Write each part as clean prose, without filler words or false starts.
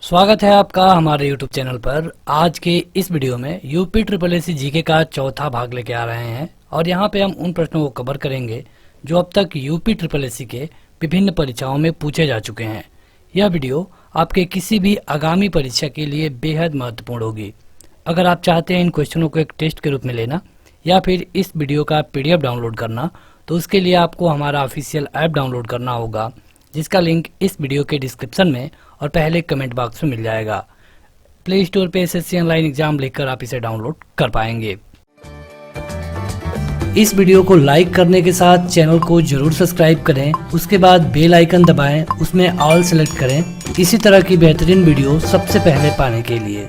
स्वागत है आपका हमारे YouTube चैनल पर। आज के इस वीडियो में UP triple S C GK का चौथा भाग लेके आ रहे हैं और यहाँ पे हम उन प्रश्नों को कवर करेंगे जो अब तक यूपी ट्रिपल एस सी के विभिन्न परीक्षाओं में पूछे जा चुके हैं। यह वीडियो आपके किसी भी आगामी परीक्षा के लिए बेहद महत्वपूर्ण होगी। अगर आप चाहते हैं इन क्वेश्चनों को एक टेस्ट के रूप में लेना या फिर इस वीडियो का PDF डाउनलोड करना, तो उसके लिए आपको हमारा ऑफिशियल ऐप डाउनलोड करना होगा, जिसका लिंक इस वीडियो के डिस्क्रिप्शन में और पहले कमेंट बॉक्स में मिल जाएगा। प्ले स्टोर पे SSC ऑनलाइन एग्जाम लिखकर आप इसे डाउनलोड कर पाएंगे। इस वीडियो को लाइक करने के साथ चैनल को जरूर सब्सक्राइब करें, उसके बाद बेल आइकन दबाएं, उसमें ऑल सेलेक्ट करें इसी तरह की बेहतरीन वीडियो सबसे पहले पाने के लिए।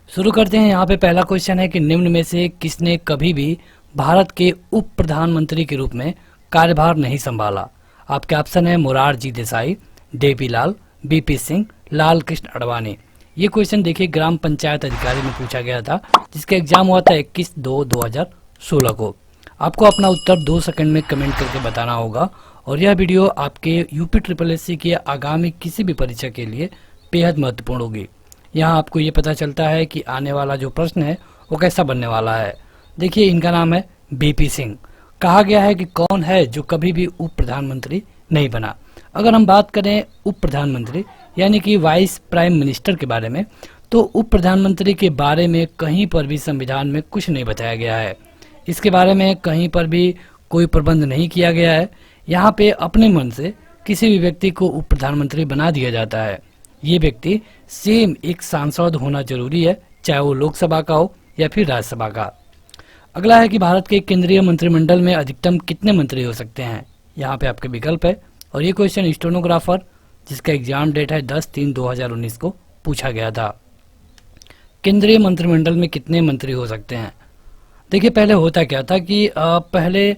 शुरू करते हैं। यहाँ पे पहला क्वेश्चन है कि निम्न में से किसने कभी भी भारत के उप प्रधानमंत्री के रूप में कार्यभार नहीं संभाला। आपके ऑप्शन है मोरारजी देसाई, देवी लाल, BP सिंह, लाल कृष्ण आडवाणी। ये क्वेश्चन देखिए ग्राम पंचायत अधिकारी में पूछा गया था, जिसका एग्जाम हुआ था 21/2/2016 को। आपको अपना उत्तर 2 सेकंड में कमेंट करके बताना होगा और यह वीडियो आपके यूपी ट्रिपल एस सी के आगामी किसी भी परीक्षा के लिए बेहद महत्वपूर्ण होगी। यहाँ आपको ये पता चलता है कि आने वाला जो प्रश्न है वो कैसा बनने वाला है। देखिए इनका नाम है BP सिंह। कहा गया है कि कौन है जो कभी भी उप प्रधानमंत्री नहीं बना। अगर हम बात करें उप प्रधानमंत्री यानी कि वाइस प्राइम मिनिस्टर के बारे में, तो उप प्रधानमंत्री के बारे में कहीं पर भी संविधान में कुछ नहीं बताया गया है। इसके बारे में कहीं पर भी कोई प्रबंध नहीं किया गया है। यहाँ पे अपने मन से किसी भी व्यक्ति को उप प्रधानमंत्री बना दिया जाता है। ये व्यक्ति सेम एक सांसद होना जरूरी है, चाहे वो लोकसभा का हो या फिर राज्यसभा का। अगला है कि भारत के केंद्रीय मंत्रिमंडल में अधिकतम कितने मंत्री हो सकते हैं। यहाँ पे आपके विकल्प है और ये क्वेश्चन स्टेनोग्राफर, जिसका एग्जाम डेट है 10/3/2019 को पूछा गया था। केंद्रीय मंत्रिमंडल में कितने मंत्री हो सकते हैं। देखिए पहले होता क्या था कि पहले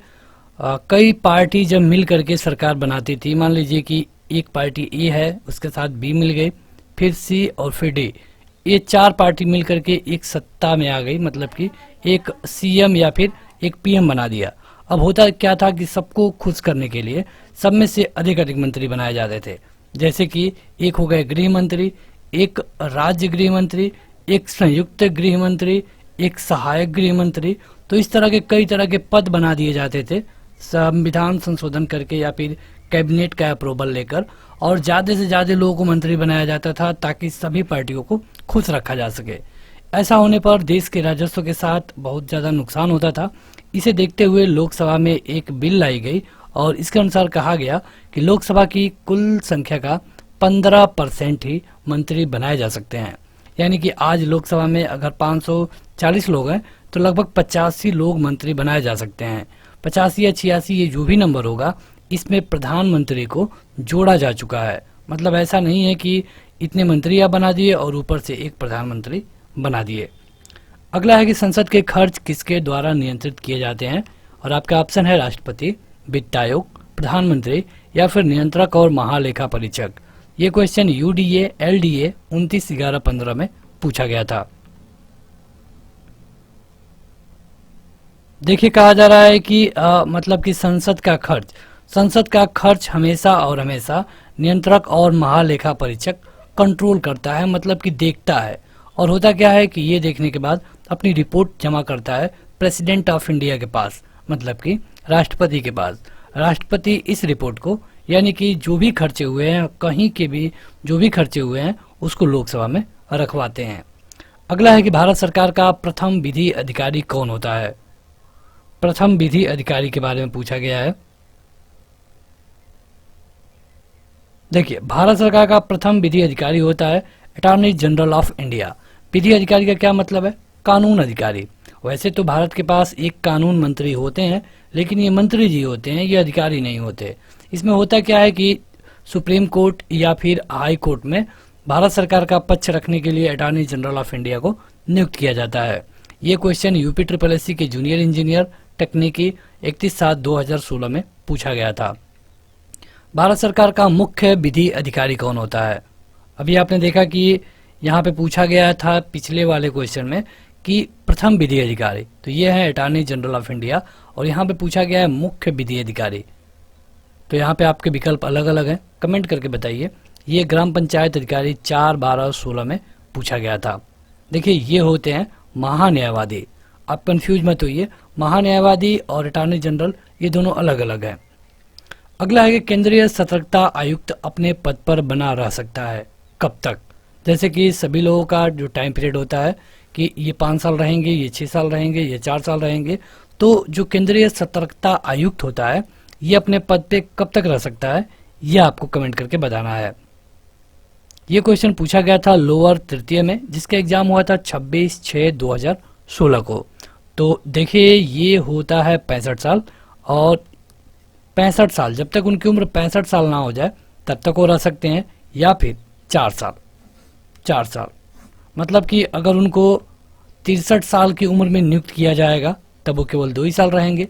कई पार्टी जब मिल करके सरकार बनाती थी, मान लीजिए कि एक पार्टी ए है, उसके साथ B मिल गई, फिर C और फिर D, ये 4 पार्टी मिल करके एक सत्ता में आ गई, मतलब कि एक CM या फिर एक PM बना दिया। अब होता क्या था कि सबको खुश करने के लिए सब में से अधिक मंत्री बनाए जाते थे। जैसे कि एक हो गए गृह मंत्री, एक राज्य गृह मंत्री, एक संयुक्त गृह मंत्री, एक सहायक गृह मंत्री। तो इस तरह के कई तरह के पद बना दिए जाते थे संविधान संशोधन करके या फिर कैबिनेट का अप्रूवल लेकर, और ज़्यादा से ज़्यादा लोगों को मंत्री बनाया जाता था ताकि सभी पार्टियों को खुश रखा जा सके। ऐसा होने पर देश के राजस्व के साथ बहुत ज़्यादा नुकसान होता था। इसे देखते हुए लोकसभा में एक बिल लाई गई और इसके अनुसार कहा गया कि लोकसभा की कुल संख्या का 15% ही मंत्री बनाए जा सकते हैं। यानी कि आज लोकसभा में अगर 540 लोग हैं तो लगभग 85 लोग मंत्री बनाए जा सकते हैं। 85 या 86 ये जो भी नंबर होगा, इसमें प्रधानमंत्री को जोड़ा जा चुका है। मतलब ऐसा नहीं है कि इतने मंत्री आप बना दिए और ऊपर से एक प्रधानमंत्री बना दिए। अगला है कि संसद के खर्च किसके द्वारा नियंत्रित किए जाते हैं, और आपका ऑप्शन है राष्ट्रपति, वित्त आयोग, प्रधानमंत्री या फिर नियंत्रक और महालेखा परीक्षक। ये क्वेश्चन UDA LDA 29/11/15 में पूछा गया था। देखिए कहा जा रहा है कि मतलब कि संसद का खर्च हमेशा और हमेशा नियंत्रक और महालेखा परीक्षक कंट्रोल करता है, मतलब कि देखता है। और होता क्या है कि ये देखने के बाद अपनी रिपोर्ट जमा करता है प्रेसिडेंट ऑफ इंडिया के पास, मतलब कि राष्ट्रपति के पास। राष्ट्रपति इस रिपोर्ट को, यानी कि जो भी खर्चे हुए हैं, कहीं के भी जो भी खर्चे हुए हैं, उसको लोकसभा में रखवाते हैं। अगला है कि भारत सरकार का प्रथम विधि अधिकारी कौन होता है। प्रथम विधि अधिकारी के बारे में पूछा गया है। देखिए भारत सरकार का प्रथम विधि अधिकारी होता है अटॉर्नी जनरल ऑफ इंडिया। विधि अधिकारी का क्या मतलब है? कानून अधिकारी। वैसे तो भारत के पास एक कानून मंत्री होते हैं, लेकिन ये मंत्री जी होते हैं, ये अधिकारी नहीं होते। इसमें होता क्या है कि सुप्रीम कोर्ट या फिर हाई कोर्ट में भारत सरकार का पक्ष रखने के लिए अटॉर्नी जनरल ऑफ इंडिया को नियुक्त किया जाता है। ये question UP triple S C के जूनियर इंजीनियर तकनीकी 31/7/2016 में पूछा गया था। भारत सरकार का मुख्य विधि अधिकारी कौन होता है। अभी आपने देखा कि यहाँ पे पूछा गया था पिछले वाले क्वेश्चन में कि प्रथम विधि अधिकारी, तो ये है अटॉर्नी जनरल ऑफ इंडिया, और यहाँ पे पूछा गया है मुख्य विधि अधिकारी। तो यहाँ पे आपके विकल्प अलग अलग हैं, कमेंट करके बताइए। ये ग्राम पंचायत अधिकारी 4/12/16 में पूछा गया था। देखिए ये होते हैं महान्यायवादी। आप कंफ्यूज मत होइए, महान्यायवादी और अटॉर्नी जनरल ये दोनों अलग अलग हैं। अगला है कि केंद्रीय सतर्कता आयुक्त अपने पद पर बना रह सकता है कब तक। जैसे कि सभी लोगों का जो टाइम पीरियड होता है कि ये 5 साल रहेंगे, ये 6 साल रहेंगे, ये 4 साल रहेंगे, तो जो केंद्रीय सतर्कता आयुक्त होता है ये अपने पद पे कब तक रह सकता है, ये आपको कमेंट करके बताना है। ये क्वेश्चन पूछा गया था लोअर तृतीय में, जिसका एग्जाम हुआ था 26/6/2016 को। तो देखिए ये होता है 65 साल, और 65 साल जब तक उनकी उम्र 65 साल ना हो जाए तब तक वो रह सकते हैं, या फिर 4 साल। 4 साल मतलब कि अगर उनको 63 साल की उम्र में नियुक्त किया जाएगा तब वो केवल 2 ही साल रहेंगे,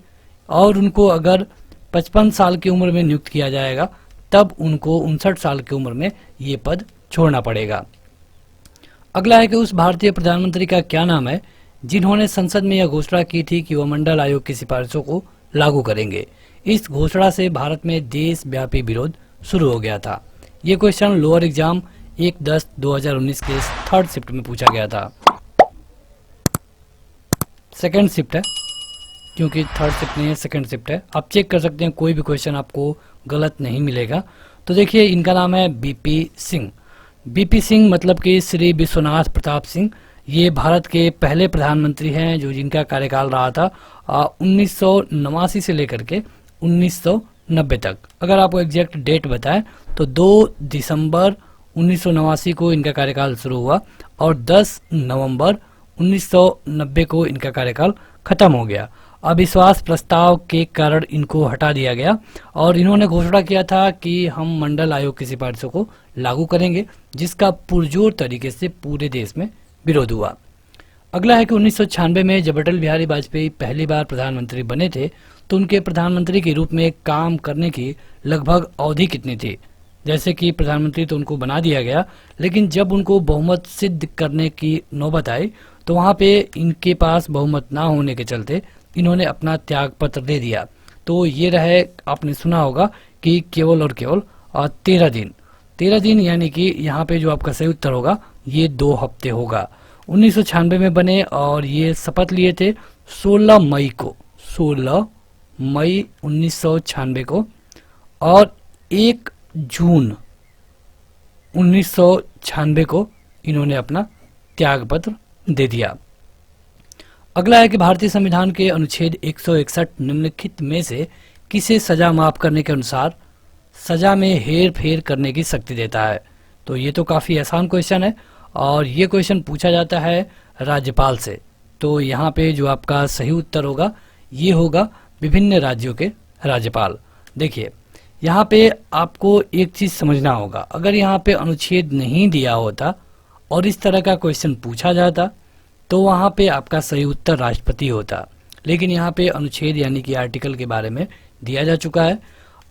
और उनको अगर 55 साल की उम्र में नियुक्त किया जाएगा तब उनको 59 साल की उम्र में ये पद छोड़ना पड़ेगा। अगला है कि उस भारतीय प्रधानमंत्री का क्या नाम है जिन्होंने संसद में यह घोषणा की थी कि वह मंडल आयोग की सिफारिशों को लागू करेंगे। इस घोषणा से भारत में देशव्यापी विरोध शुरू हो गया था। ये क्वेश्चन लोअर एग्जाम 1/10/2019 के 3rd शिफ्ट में पूछा गया था। 2nd शिफ्ट है, क्योंकि 3rd शिफ्ट नहीं है, 2nd शिफ्ट है। आप चेक कर सकते हैं, कोई भी क्वेश्चन आपको गलत नहीं मिलेगा। तो देखिए इनका नाम है बीपी सिंह। बीपी सिंह मतलब कि श्री विश्वनाथ प्रताप सिंह। ये भारत के पहले प्रधानमंत्री हैं जो जिनका कार्यकाल रहा था 1989 से लेकर के 1990 तक। अगर आपको एग्जैक्ट डेट बताएं तो 2 दिसंबर 1989 को इनका कार्यकाल शुरू हुआ और 10 नवंबर 1990 को इनका कार्यकाल खत्म हो गया। अविश्वास प्रस्ताव के कारण इनको हटा दिया गया और इन्होंने घोषणा किया था कि हम मंडल आयोग की सिफारिशों को लागू करेंगे, जिसका पुरजोर तरीके से पूरे देश में विरोध हुआ। अगला है कि 1996 में जब अटल बिहारी वाजपेयी पहली बार प्रधानमंत्री बने थे तो उनके प्रधानमंत्री के रूप में काम करने की लगभग अवधि कितनी थी। जैसे कि प्रधानमंत्री तो उनको बना दिया गया, लेकिन जब उनको बहुमत सिद्ध करने की नौबत आई तो वहाँ पे इनके पास बहुमत ना होने के चलते इन्होंने अपना त्याग पत्र दे दिया। तो ये रहे, आपने सुना होगा कि केवल और केवल 13 दिन। 13 दिन यानी कि यहाँ पे जो आपका सही उत्तर होगा ये 2 हफ्ते होगा। 1996 में बने और ये शपथ लिए थे 16 मई को, 16 मई 1996 को, और 1 जून 1996 को इन्होंने अपना त्याग पत्र दे दिया। अगला है कि भारतीय संविधान के अनुच्छेद 161 निम्नलिखित में से किसे सजा माफ करने के अनुसार सजा में हेर फेर करने की शक्ति देता है। तो ये तो काफी आसान क्वेश्चन है और ये क्वेश्चन पूछा जाता है राज्यपाल से। तो यहाँ पे जो आपका सही उत्तर होगा ये होगा विभिन्न राज्यों के राज्यपाल। देखिए यहाँ पे आपको एक चीज समझना होगा, अगर यहाँ पे अनुच्छेद नहीं दिया होता और इस तरह का क्वेश्चन पूछा जाता तो वहाँ पे आपका सही उत्तर राष्ट्रपति होता, लेकिन यहाँ पे अनुच्छेद यानी कि आर्टिकल के बारे में दिया जा चुका है।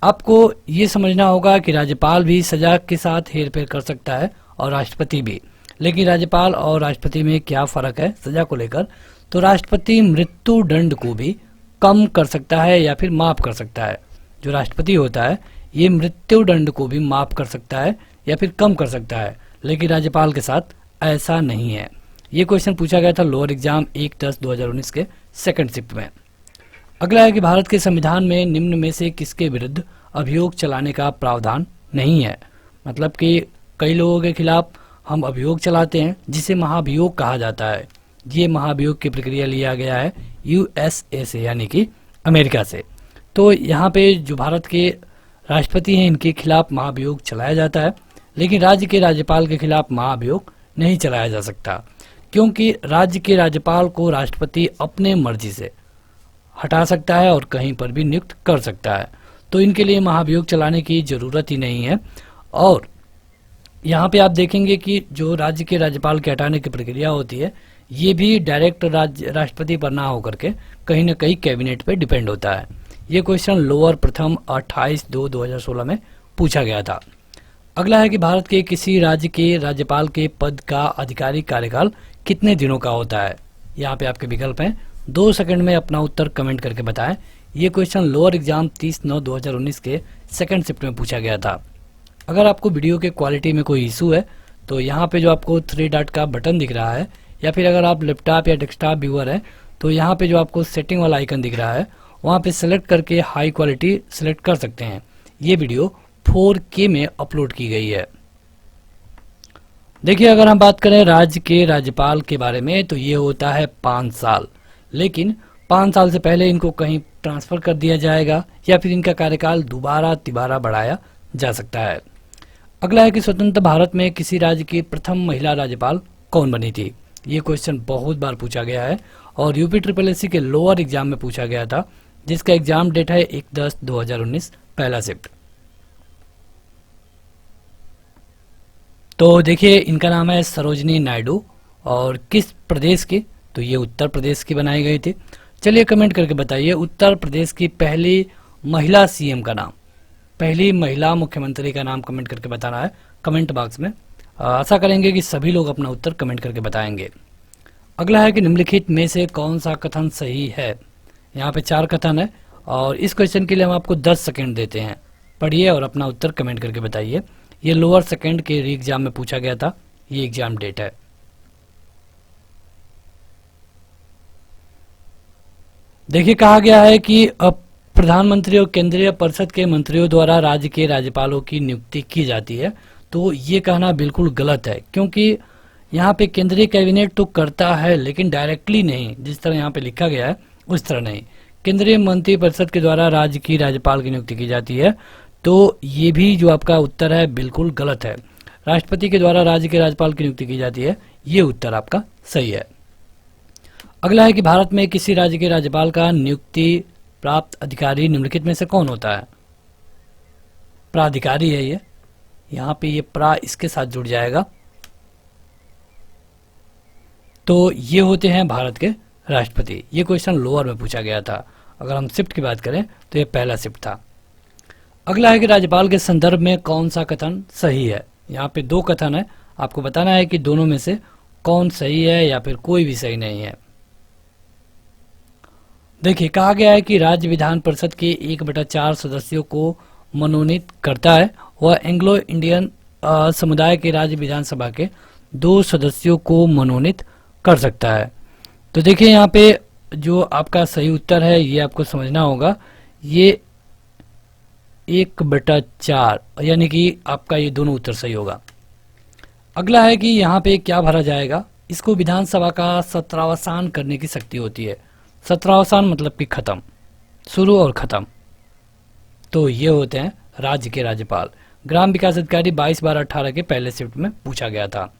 आपको ये समझना होगा कि राज्यपाल भी सजा के साथ हेरफेर कर सकता है और राष्ट्रपति भी, लेकिन राज्यपाल और राष्ट्रपति में क्या फर्क है सजा को लेकर। तो राष्ट्रपति मृत्यु दंड को भी कम कर सकता है या फिर माफ कर सकता है। जो राष्ट्रपति होता है ये मृत्यु दंड को भी माफ कर सकता है या फिर कम कर सकता है, लेकिन राज्यपाल के साथ ऐसा नहीं है। ये क्वेश्चन पूछा गया था लोअर एग्जाम 1/10/2019 के 2nd शिफ्ट में। अगला है कि भारत के संविधान में निम्न में से किसके विरुद्ध अभियोग चलाने का प्रावधान नहीं है। मतलब कि कई लोगों के खिलाफ हम अभियोग चलाते हैं जिसे महाभियोग कहा जाता है। ये महाभियोग की प्रक्रिया लिया गया है USA से, यानी कि अमेरिका से। तो यहाँ पे जो भारत के राष्ट्रपति हैं इनके खिलाफ महाभियोग चलाया जाता है, लेकिन राज्य के राज्यपाल के खिलाफ महाभियोग नहीं चलाया जा सकता, क्योंकि राज्य के राज्यपाल को राष्ट्रपति अपने मर्जी से हटा सकता है और कहीं पर भी नियुक्त कर सकता है। तो इनके लिए महाभियोग चलाने की जरूरत ही नहीं है। और यहाँ पे आप देखेंगे कि जो राज्य के राज्यपाल के हटाने की प्रक्रिया होती है ये भी डायरेक्ट राष्ट्रपति पर ना होकर के कहीं ना कहीं कैबिनेट पे डिपेंड होता है। ये क्वेश्चन लोअर प्रथम 28/2/2016 में पूछा गया था। अगला है कि भारत के किसी राज्य के राज्यपाल के पद का आधिकारिक कार्यकाल कितने दिनों का होता है। यहाँ पे आपके विकल्प हैं, 2 सेकंड में अपना उत्तर कमेंट करके बताएं। ये क्वेश्चन लोअर एग्जाम 30/9/2019 के 2nd शिफ्ट में पूछा गया था। अगर आपको वीडियो के क्वालिटी में कोई इशू है तो यहाँ पे जो आपको 3 डॉट का बटन दिख रहा है, या फिर अगर आप लैपटॉप या डेस्कटॉप व्यूअर है तो यहाँ पे जो आपको सेटिंग वाला आइकन दिख रहा है वहाँ पे सेलेक्ट करके हाई क्वालिटी सेलेक्ट कर सकते हैं। ये वीडियो 4K में अपलोड की गई है। देखिए, अगर हम बात करें राज्य के राज्यपाल के बारे में तो ये होता है 5 साल, लेकिन 5 साल से पहले इनको कहीं ट्रांसफर कर दिया जाएगा या फिर इनका कार्यकाल दोबारा तिबारा बढ़ाया जा सकता है। अगला है कि स्वतंत्र भारत में किसी राज्य की प्रथम महिला राज्यपाल कौन बनी थी। ये क्वेश्चन बहुत बार पूछा गया है और यूपी SSSC के लोअर एग्जाम में पूछा गया था, जिसका एग्जाम डेट है 1/10/2019 पहला शिफ्ट। तो देखिए, इनका नाम है सरोजिनी नायडू और किस प्रदेश की, तो ये उत्तर प्रदेश की बनाई गई थी। चलिए कमेंट करके बताइए उत्तर प्रदेश की पहली महिला CM का नाम, पहली महिला मुख्यमंत्री का नाम कमेंट करके बताना है कमेंट बॉक्स में। आशा करेंगे कि सभी लोग अपना उत्तर कमेंट करके बताएंगे। अगला है कि निम्नलिखित में से कौन सा कथन सही है। यहाँ पे 4 कथन है और इस क्वेश्चन के लिए हम आपको 10 सेकेंड देते हैं। पढ़िए और अपना उत्तर कमेंट करके बताइए। ये लोअर सेकेंड के री एग्जाम में पूछा गया था, ये एग्जाम डेट है। देखिए, कहा गया है कि अब प्रधानमंत्री और केंद्रीय परिषद के मंत्रियों द्वारा राज्य के राज्यपालों की नियुक्ति की जाती है। तो ये कहना बिल्कुल गलत है, क्योंकि यहाँ पे केंद्रीय कैबिनेट तो करता है लेकिन डायरेक्टली नहीं, जिस तरह यहाँ पे लिखा गया है उस तरह नहीं। केंद्रीय मंत्री परिषद के द्वारा राज्य की राज्यपाल की नियुक्ति की जाती है। तो ये भी जो आपका उत्तर है बिल्कुल गलत है। राष्ट्रपति के द्वारा राज्य के राज्यपाल की नियुक्ति की जाती है, ये उत्तर आपका सही है। अगला है कि भारत में किसी राज्य के राज्यपाल का नियुक्ति प्राप्त अधिकारी निम्नलिखित में से कौन होता है। प्राधिकारी है ये, यहाँ पे ये प्रा इसके साथ जुड़ जाएगा। तो ये होते हैं भारत के राष्ट्रपति। ये क्वेश्चन लोअर में पूछा गया था। अगर हम शिफ्ट की बात करें तो ये पहला शिफ्ट था। अगला है कि राज्यपाल के संदर्भ में कौन सा कथन सही है। यहाँ पे 2 कथन है, आपको बताना है कि दोनों में से कौन सही है या फिर कोई भी सही नहीं है। देखिए, कहा गया है कि राज्य विधान परिषद के 1/4 सदस्यों को मनोनीत करता है। वह एंग्लो इंडियन समुदाय के राज्य विधानसभा के 2 सदस्यों को मनोनीत कर सकता है। तो देखिए, यहाँ पे जो आपका सही उत्तर है ये आपको समझना होगा, ये 1/4 यानी कि आपका ये दोनों उत्तर सही होगा। अगला है कि यहाँ पे क्या भरा जाएगा। इसको विधानसभा का सत्रावसान करने की शक्ति होती है। सत्रावसान मतलब कि खत्म, शुरू और खत्म। तो ये होते हैं राज्य के राज्यपाल। ग्राम विकास अधिकारी 22/12/18 के पहले शिफ्ट में पूछा गया था।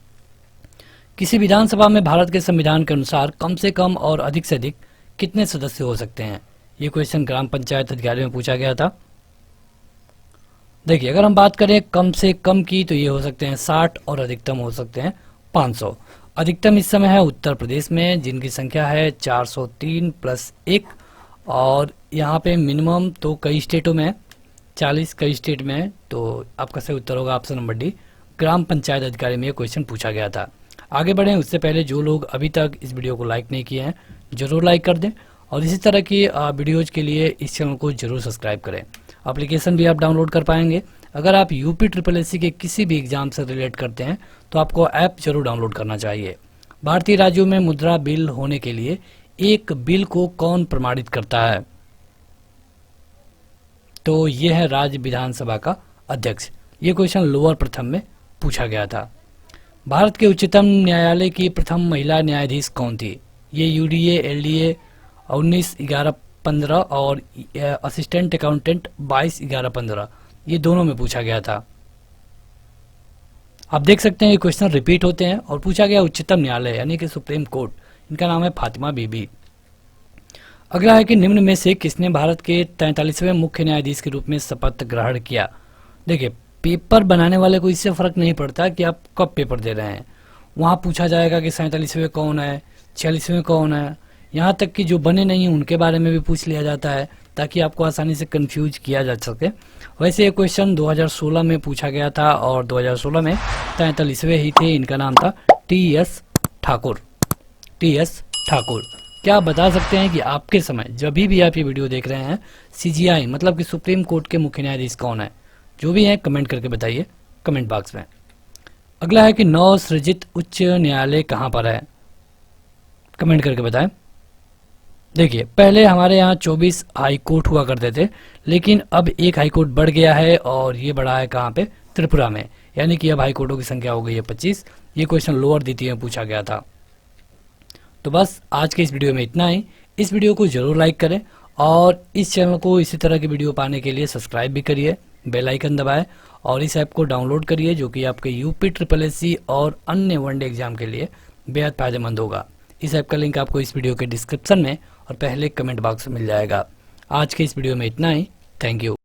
किसी विधानसभा में भारत के संविधान के अनुसार कम से कम और अधिक से अधिक कितने सदस्य हो सकते हैं। ये क्वेश्चन ग्राम पंचायत अधिकारी में पूछा गया था। देखिए, अगर हम बात करें कम से कम की तो ये हो सकते हैं 60 और अधिकतम हो सकते हैं 500। अधिकतम इस समय है उत्तर प्रदेश में, जिनकी संख्या है 403 + 1, और यहाँ पे मिनिमम तो कई स्टेटों में 40 कई स्टेट में है। तो आपका सही उत्तर होगा ऑप्शन नंबर डी, ग्राम पंचायत अधिकारी में ये क्वेश्चन पूछा गया था। आगे बढ़ें उससे पहले जो लोग अभी तक इस वीडियो को लाइक नहीं किए हैं जरूर लाइक कर दें और इसी तरह की वीडियोज के लिए इस चैनल को जरूर सब्सक्राइब करें। एप्लीकेशन भी आप डाउनलोड कर पाएंगे। अगर आप यूपी SSSC के किसी भी एग्जाम से रिलेट करते हैं तो आपको ऐप जरूर डाउनलोड करना चाहिए। भारतीय राज्यों में मुद्रा बिल होने के लिए एक बिल को कौन प्रमाणित करता है। तो ये है राज्य विधानसभा का अध्यक्ष। ये क्वेश्चन लोअर प्रथम में पूछा गया था। भारत के उच्चतम न्यायालय की प्रथम महिला न्यायाधीश कौन थी। ये UDA LDA 19/11/15 और असिस्टेंट अकाउंटेंट 22/11/15 ये दोनों में पूछा गया था। आप देख सकते हैं ये क्वेश्चन रिपीट होते हैं और पूछा गया उच्चतम न्यायालय यानी कि सुप्रीम कोर्ट, इनका नाम है फातिमा बीबी। अगला है कि निम्न में से किसने भारत के 43वें मुख्य न्यायाधीश के रूप में शपथ ग्रहण किया। देखिए, पेपर बनाने वाले को इससे फर्क नहीं पड़ता कि आप कब पेपर दे रहे हैं। वहाँ पूछा जाएगा कि 47वें कौन है, 46वें कौन है, यहाँ तक कि जो बने नहीं उनके बारे में भी पूछ लिया जाता है ताकि आपको आसानी से कंफ्यूज किया जा सके। वैसे ये क्वेश्चन 2016 में पूछा गया था और 2016 में 43वें ही थे। इनका नाम था TS ठाकुर। क्या आप बता सकते हैं कि आपके समय जब भी आप ये वीडियो देख रहे हैं CJI मतलब कि सुप्रीम कोर्ट के मुख्य न्यायाधीश कौन है। जो भी है कमेंट करके बताइए। कमेंट बॉक्स में। अगला है कि नव सृजित उच्च न्यायालय कहाँ पर है, कमेंट करके बताएं। देखिए, पहले हमारे यहाँ 24 हाई कोर्ट हुआ करते थे, लेकिन अब एक हाई कोर्ट बढ़ गया है और ये बढ़ा है कहाँ पे, त्रिपुरा में। यानी कि अब हाई कोर्टों की संख्या हो गई है 25। ये क्वेश्चन लोअर द्वितीय में पूछा गया था। तो बस आज के इस वीडियो में इतना ही। इस वीडियो को जरूर लाइक करें और इस चैनल को इसी तरह की वीडियो पाने के लिए सब्सक्राइब भी करिए, बेल आइकन दबाएं और इस ऐप को डाउनलोड करिए, जो कि आपके यूपी SSC और अन्य वनडे एग्जाम के लिए बेहद फायदेमंद होगा। इस ऐप का लिंक आपको इस वीडियो के डिस्क्रिप्शन में और पहले कमेंट बॉक्स में मिल जाएगा। आज के इस वीडियो में इतना ही। Thank you.